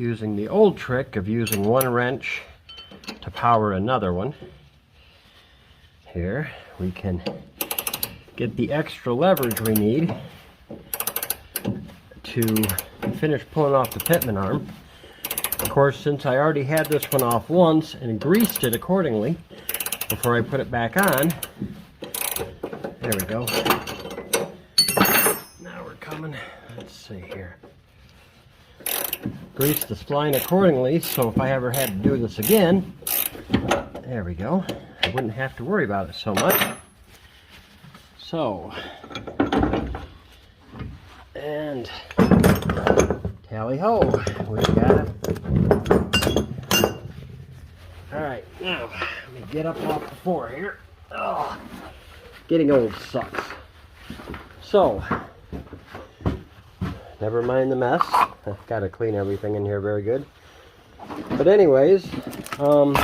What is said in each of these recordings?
using the old trick of using one wrench to power another one. Here we can get the extra leverage we need to finish pulling off the Pitman arm. Of course, since I already had this one off once and greased it accordingly before I put it back on, there we go. Now we're coming. Let's see here. Grease the spline accordingly, so if I ever had to do this again, there we go, I wouldn't have to worry about it so much. So, and tally ho, we got it. Alright, now, let me get up off the floor here. Oh, getting old sucks. So, never mind the mess. I've got to clean everything in here very good. But anyways, so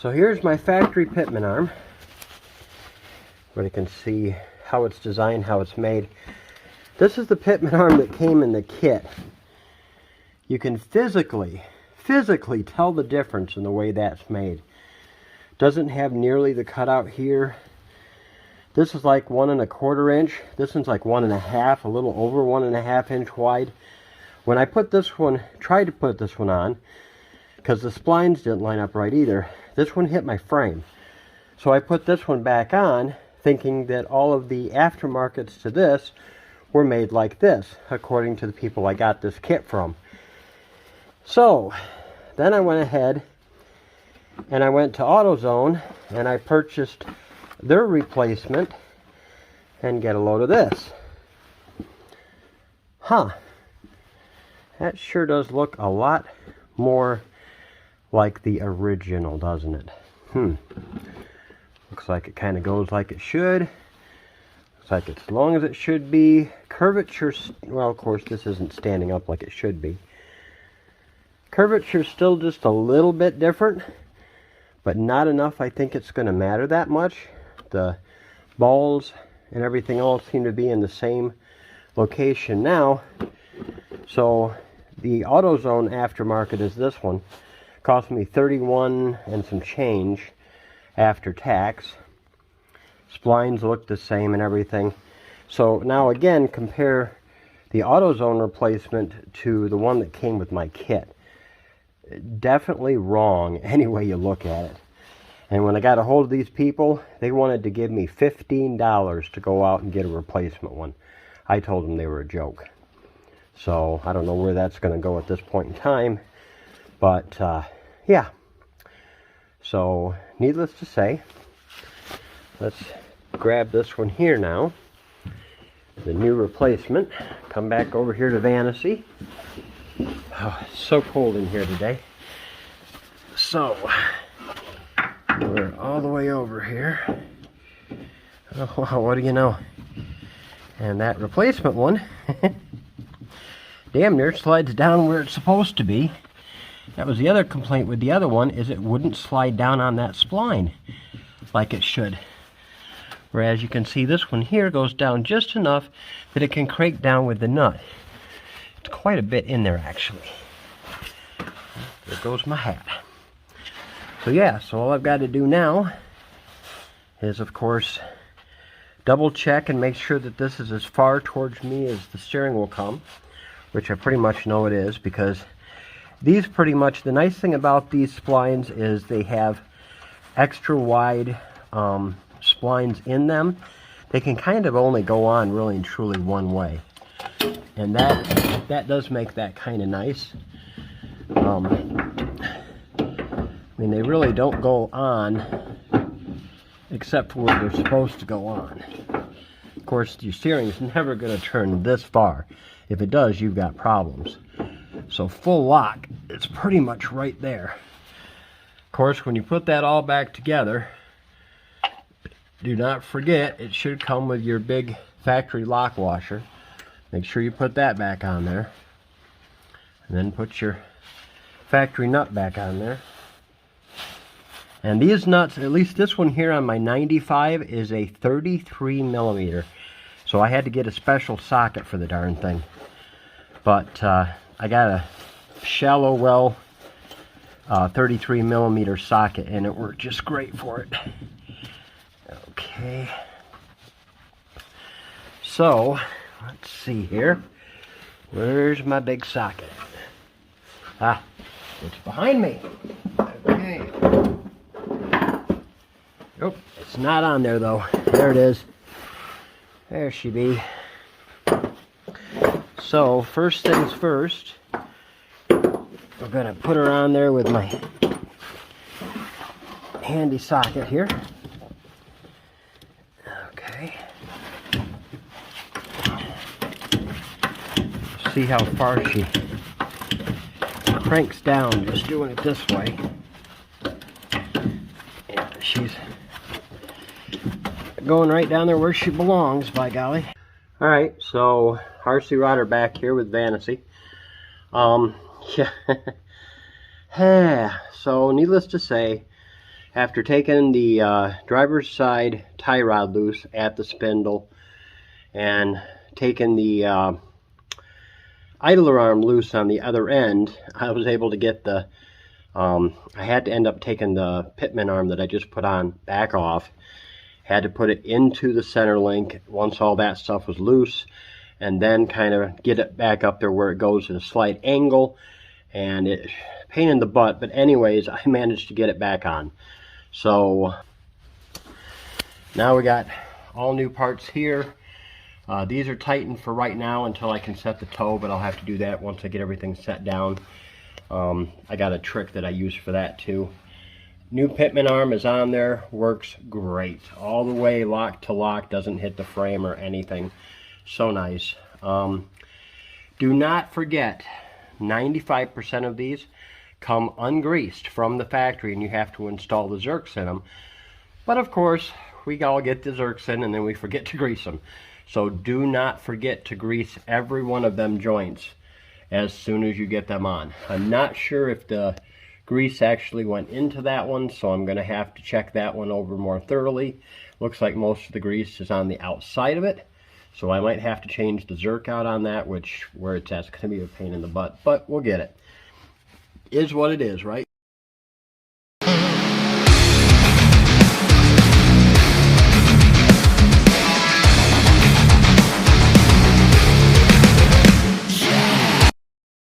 here's my factory Pitman arm. Where you can see how it's designed, how it's made. This is the Pitman arm that came in the kit. You can physically tell the difference in the way that's made. Doesn't have nearly the cutout here. This is like 1 1/4 inch. This one's like 1 1/2, a little over 1 1/2 inch wide. When I put this one, tried to put this one on, because the splines didn't line up right either, this one hit my frame. So I put this one back on, thinking that all of the aftermarkets to this were made like this, according to the people I got this kit from. So, then I went ahead and I went to AutoZone and I purchased their replacement, and get a load of this. Huh. That sure does look a lot more like the original, doesn't it? Looks like it kind of goes like it should. Looks like it's as long as it should be. Curvature, well, of course, this isn't standing up like it should be. Curvature's still just a little bit different, but not enough I think it's going to matter that much. The balls and everything else seem to be in the same location now. So the AutoZone aftermarket is this one. Cost me $31 and some change after tax. Splines look the same and everything. So now again, compare the AutoZone replacement to the one that came with my kit. Definitely wrong any way you look at it. And when I got a hold of these people, they wanted to give me $15 to go out and get a replacement one. I told them they were a joke. So I don't know where that's going to go at this point in time. But yeah. So needless to say, let's grab this one here now. The new replacement. Come back over here to Vantasy. Oh, it's so cold in here today. So we're all the way over here. Oh, wow, what do you know? And that replacement one damn near slides down where it's supposed to be. That was the other complaint with the other one, is it wouldn't slide down on that spline like it should. Whereas you can see this one here goes down just enough that it can crank down with the nut. It's quite a bit in there actually. There goes my hat. So yeah, so all I've got to do now is, of course, double check and make sure that this is as far towards me as the steering will come, which I pretty much know it is, because these pretty much, the nice thing about these splines is they have extra wide splines in them. They can kind of only go on really and truly one way, and that does make that kind of nice. I mean, they really don't go on except for where they're supposed to go on. Of course, your steering is never going to turn this far. If it does, you've got problems. So full lock, it's pretty much right there. Of course, when you put that all back together, do not forget, it should come with your big factory lock washer. Make sure you put that back on there. And then put your factory nut back on there. And these nuts, at least this one here on my 95, is a 33 millimeter. So I had to get a special socket for the darn thing. But I got a shallow well 33mm socket, and it worked just great for it. Okay. So, let's see here. Where's my big socket? Ah, it's behind me. Okay. Nope, it's not on there though. There it is. There she be. So, first things first, we're gonna put her on there with my handy socket here. Okay. See how far she cranks down just doing it this way. Yeah, she's going right down there where she belongs, by golly. Alright, so RC Rodder back here with Vantasy. Yeah. So needless to say, after taking the driver's side tie rod loose at the spindle and taking the idler arm loose on the other end, I was able to get the I had to end up taking the Pitman arm that I just put on back off. Had to put it into the center link once all that stuff was loose, and then kind of get it back up there where it goes at a slight angle, and it pain in the butt, but anyways, I managed to get it back on. So now we got all new parts here. These are tightened for right now until I can set the toe, but I'll have to do that once I get everything set down. I got a trick that I use for that too. New Pitman arm is on there, works great. All the way lock to lock, doesn't hit the frame or anything. So nice. Do not forget, 95% of these come ungreased from the factory, and you have to install the Zerks in them. But of course, we all get the Zerks in and then we forget to grease them. So do not forget to grease every one of them joints as soon as you get them on. I'm not sure if the grease actually went into that one, so I'm going to have to check that one over more thoroughly. Looks like most of the grease is on the outside of it, so I might have to change the Zerk out on that, which where it's at is going to be a pain in the butt, but we'll get it. Is what it is, right?